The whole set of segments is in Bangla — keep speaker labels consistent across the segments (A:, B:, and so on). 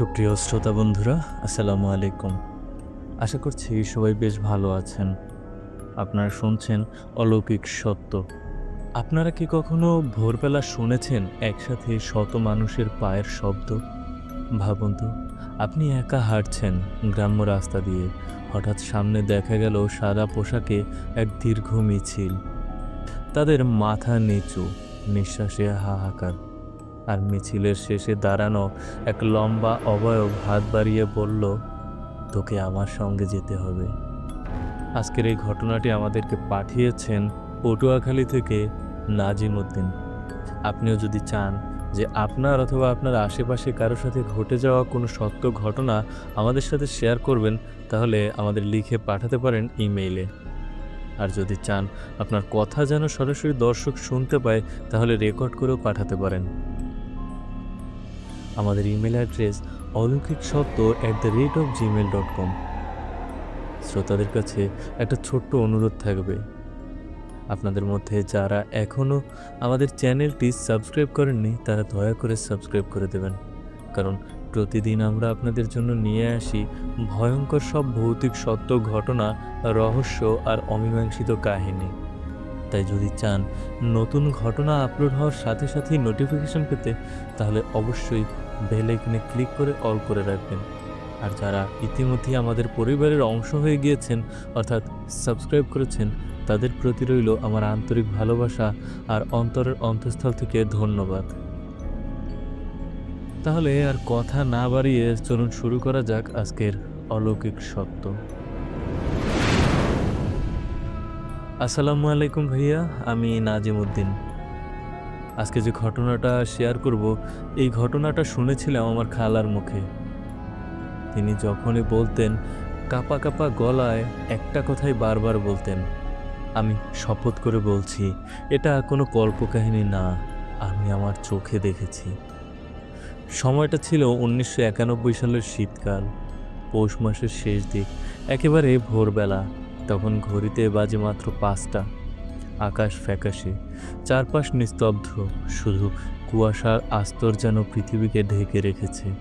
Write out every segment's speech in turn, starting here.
A: সুপ্রিয় শ্রোতা বন্ধুরা, আসসালামু আলাইকুম। আশা করছি সবাই বেশ ভালো আছেন। আপনারা শুনছেন অলৌকিক সত্য। আপনারা কি কখনো ভোরবেলা শুনেছেন একসাথে শত মানুষের পায়ের শব্দ? ভাবুন তো, আপনি একা হাঁটছেন গ্রাম্য রাস্তা দিয়ে। হঠাৎ সামনে দেখা গেল সাদা পোশাকে এক দীর্ঘ মিছিল। তাদের মাথা নিচু, নিঃশ্বাসে হাহাকার। আর মিছিলের শেষে দাঁড়ানো এক লম্বা অবয়ব হাত বাড়িয়ে বলল, তোকে আমার সঙ্গে যেতে হবে। আজকের এই ঘটনাটি আমাদেরকে পাঠিয়েছেন পটুয়াখালী থেকে নাজিম উদ্দিন। আপনিও যদি চান যে আপনার অথবা আপনার আশেপাশে কারোর সাথে ঘটে যাওয়া কোনো সত্য ঘটনা আমাদের সাথে শেয়ার করবেন, তাহলে আমাদের লিখে পাঠাতে পারেন ইমেইলে। আর যদি চান আপনার কথা যেন সরাসরি দর্শক শুনতে পায়, তাহলে রেকর্ড করেও পাঠাতে পারেন। আমাদের ইমেল অ্যাড্রেস অলৌকিকসত্য@gmail.com। শ্রোতাদের কাছে একটা ছোট্ট অনুরোধ থাকবে, আপনাদের মধ্যে যারা এখনও আমাদের চ্যানেলটি সাবস্ক্রাইব করেননি তারা দয়া করে সাবস্ক্রাইব করে দেবেন। কারণ প্রতিদিন আমরা আপনাদের জন্য নিয়ে আসি ভয়ঙ্কর সব ভৌতিক সত্য ঘটনা, রহস্য আর অমীমাংসিত কাহিনী। তাই যদি চান নতুন ঘটনা আপলোড হওয়ার সাথে সাথেই নোটিফিকেশন পেতে, তাহলে অবশ্যই বেল আইকনে ক্লিক করে অল করে রাখবেন। আর যারা ইতিমধ্যে আমাদের পরিবারের অংশ হয়ে গিয়েছেন, অর্থাৎ সাবস্ক্রাইব করেছেন, তাদের প্রতি রইল আমার আন্তরিক ভালোবাসা আর অন্তরের অন্তঃস্থল থেকে ধন্যবাদ। তাহলে আর কথা না বাড়িয়ে চলুন শুরু করা যাক আজকের অলৌকিক সত্য। আসসালামু আলাইকুম ভাইয়া, আমি নাজিম উদ্দিন। আজকে যে ঘটনাটা শেয়ার করব, এই ঘটনাটা শুনেছিলাম আমার খালার মুখে। তিনি যখনই বলতেন, কাঁপা কাঁপা গলায় একটা কথাই বারবার বলতেন, আমি শপথ করে বলছি এটা কোনো কল্পকাহিনী না, আমি আমার চোখে দেখেছি। সময়টা ছিল 1991 সালের শীতকাল, পৌষ মাসের শেষ দিক, একেবারে ভোরবেলা। তখন ঘড়িতে বাজে মাত্র 5টা। আকাশ ফ্যাকাশে, চারপাশ নিস্তব্ধ, শুধু কুয়াশার আস্তর যেন পৃথিবীকে ঢেকে রেখেছে।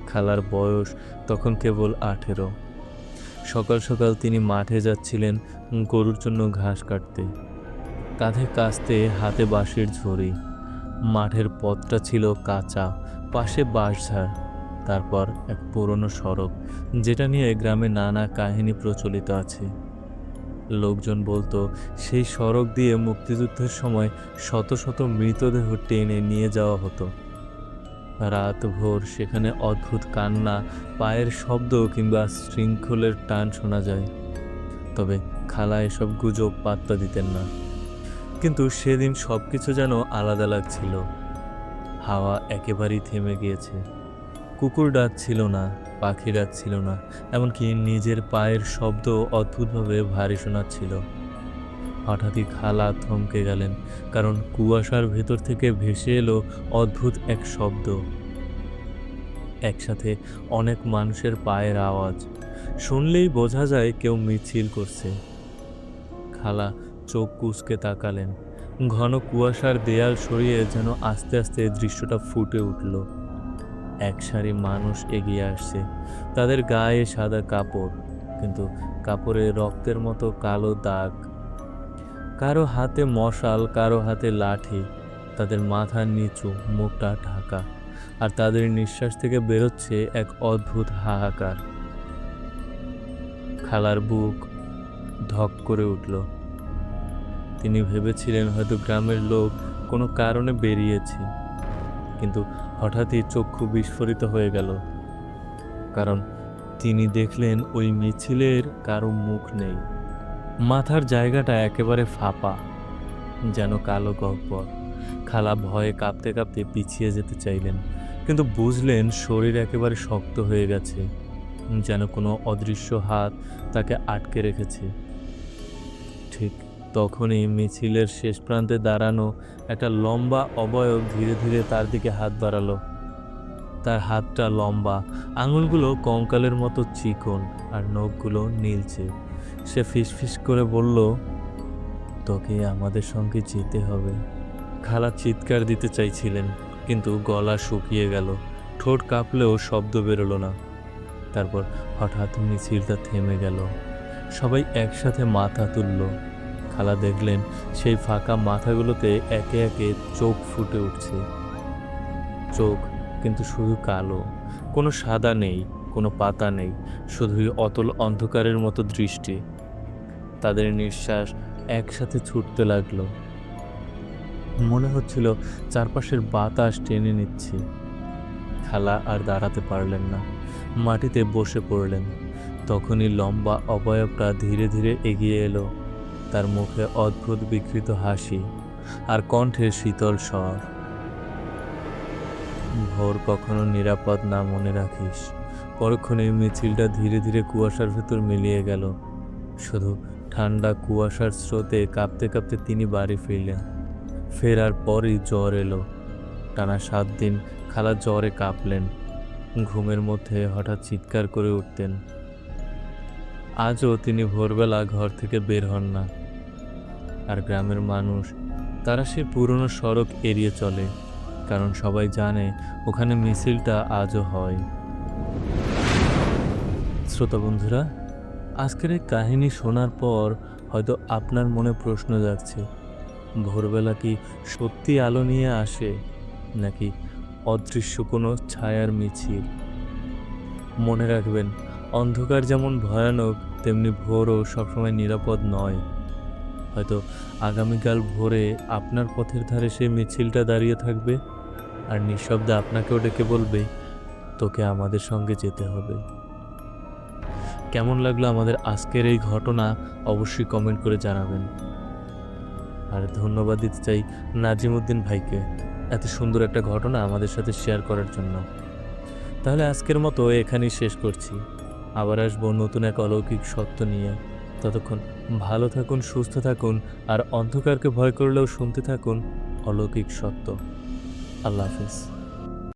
A: খালার বয়স তখন কেবল 18। সকাল সকাল তিনি মাঠে যাচ্ছিলেন গরুর জন্য ঘাস কাটতে। কাঁধে কাস্তে, হাতে বাঁশের ঝুড়ি। মাঠের পথটা ছিল কাঁচা, পাশে বাঁশঝাড়, তারপর এক পুরনো সড়ক, যেটা নিয়ে গ্রামে নানা কাহিনী প্রচলিত আছে। লোকজন বলতো সেই সড়ক দিয়ে মুক্তিযুদ্ধের সময় শত শত মৃতদেহ টেনে নিয়ে যাওয়া হতো। রাত ভোর সেখানে অদ্ভুত কান্না, পায়ের শব্দ কিংবা শৃঙ্খলের টান শোনা যায়। তবে খালা এসব গুজব পাত্তা দিতেন না। কিন্তু সেদিন সবকিছু যেন আলাদা লাগছিল। হাওয়া একেবারেই থেমে গিয়েছে। কুকুর ডাক ছিল না, পাখি ডাক ছিল না, এমনকি নিজের পায়ের শব্দ অদ্ভুতভাবে ভারী শোনাচ্ছিল। হঠাৎই খালা থমকে গেলেন, কারণ কুয়াশার ভেতর থেকে ভেসে এলো অদ্ভুত এক শব্দ। একসাথে অনেক মানুষের পায়ের আওয়াজ। শুনলেই বোঝা যায় কেউ মিছিল করছে। খালা চোখ কুঁচকে তাকালেন। ঘন কুয়াশার দেয়াল সরিয়ে যেন আস্তে আস্তে দৃশ্যটা ফুটে উঠল। এক সারি মানুষ এগিয়ে আসছে, তাদের গায়ে সাদা কাপড়, কিন্তু কাপড়ে রক্তের মতো কালো দাগ। কারো হাতে মশাল, কারো হাতে লাঠি। তাদের মাথা নিচু, মুখটা ঢাকা, আর তাদের নিঃশ্বাস থেকে বেরোচ্ছে এক অদ্ভুত হাহাকার। খালার বুক ধক করে উঠল। তিনি ভেবেছিলেন হয়তো গ্রামের লোক কোনো কারণে বেরিয়েছে, কিন্তু হঠাৎই চক্ষু বিস্ফোরিত হয়ে গেল, কারণ তিনি দেখলেন ওই মিছিলের কারো মুখ নেই। মাথার জায়গাটা একেবারে ফাঁপা, যেন কালো গহ্বর। খালা ভয়ে কাঁপতে কাঁপতে পিছিয়ে যেতে চাইলেন, কিন্তু বুঝলেন শরীর একেবারে শক্ত হয়ে গেছে, যেন কোনো অদৃশ্য হাত তাকে আটকে রেখেছে। ঠিক তখনই মিছিলের শেষ প্রান্তে দাঁড়ানো একটা লম্বা অবয়ব ধীরে ধীরে তার দিকে হাত বাড়ালো। তার হাতটা লম্বা, আঙুলগুলো কঙ্কালের মতো চিকন, আর নখগুলো নীলচে। সে ফিসফিস করে বলল, তোকে আমাদের সঙ্গে যেতে হবে। খালা চিৎকার দিতে চাইছিলেন, কিন্তু গলা শুকিয়ে গেল। ঠোঁট কাঁপলেও শব্দ বেরোলো না। তারপর হঠাৎ মিছিলটা থেমে গেল। সবাই একসাথে মাথা তুলল। খালা দেখলেন সেই ফাঁকা মাথাগুলোতে একে একে চোখ ফুটে উঠছে। চোখ কিন্তু শুধু কালো, কোনো সাদা নেই, কোনো পাতা নেই, শুধুই অতল অন্ধকারের মতো দৃষ্টি। তাদের নিঃশ্বাস একসাথে ছুটতে লাগলো। মনে হচ্ছিল চারপাশের বাতাস টেনে নিচ্ছে। খালা আর দাঁড়াতে পারলেন না, মাটিতে বসে পড়লেন। তখনই লম্বা অবয়বটা ধীরে ধীরে এগিয়ে এলো। তার মুখে অদ্ভুত বিকৃত হাসি আর কণ্ঠে শীতল স্বর। ভোর কখনো নিরাপদ না, মনে রাখিস। পরক্ষণে মিছিলটা ধীরে ধীরে কুয়াশার ভেতর মিলিয়ে গেল। শুধু ঠান্ডা কুয়াশার স্রোতে কাঁপতে কাঁপতে তিনি বাড়ি ফিরলেন। ফেরার পরই জ্বর এলো। টানা 7 দিন খালা জ্বরে কাঁপলেন। ঘুমের মধ্যে হঠাৎ চিৎকার করে উঠতেন। আজও তিনি ভোরবেলা ঘর থেকে বের হন না। আর গ্রামের মানুষ, তারা সে পুরনো সড়ক এড়িয়ে চলে, কারণ সবাই জানে ওখানে মিছিলটা আজও হয়। শ্রোতা বন্ধুরা, আজকের এই কাহিনী শোনার পর হয়তো আপনার মনে প্রশ্ন জাগছে, ভোরবেলা কি সত্যি আলো নিয়ে আসে, নাকি অদৃশ্য কোনো ছায়ার মিছিল? মনে রাখবেন, অন্ধকার যেমন ভয়ানক, তেমনি ভোরও সবসময় নিরাপদ নয়। হয়তো আগামীকাল ভোরে আপনার পথের ধারে সেই মিছিলটা দাঁড়িয়ে থাকবে, আর নিঃশব্দে আপনাকেও ডেকে বলবে, তোকে আমাদের সঙ্গে যেতে হবে। কেমন লাগলো আমাদের আজকের এই ঘটনা অবশ্যই কমেন্ট করে জানাবেন। আর ধন্যবাদ দিতে চাই নাজিমউদ্দিন ভাইকে এত সুন্দর একটা ঘটনা আমাদের সাথে শেয়ার করার জন্য। তাহলে আজকের মতো এখানেই শেষ করছি। আবার আসবো নতুন এক অলৌকিক সত্য নিয়ে। ততক্ষণ ভালো থাকুন, সুস্থ থাকুন, আর অন্ধকারকে ভয় করলেও শুনতে থাকুন অলৌকিক সত্য। আল্লাহ হাফেজ।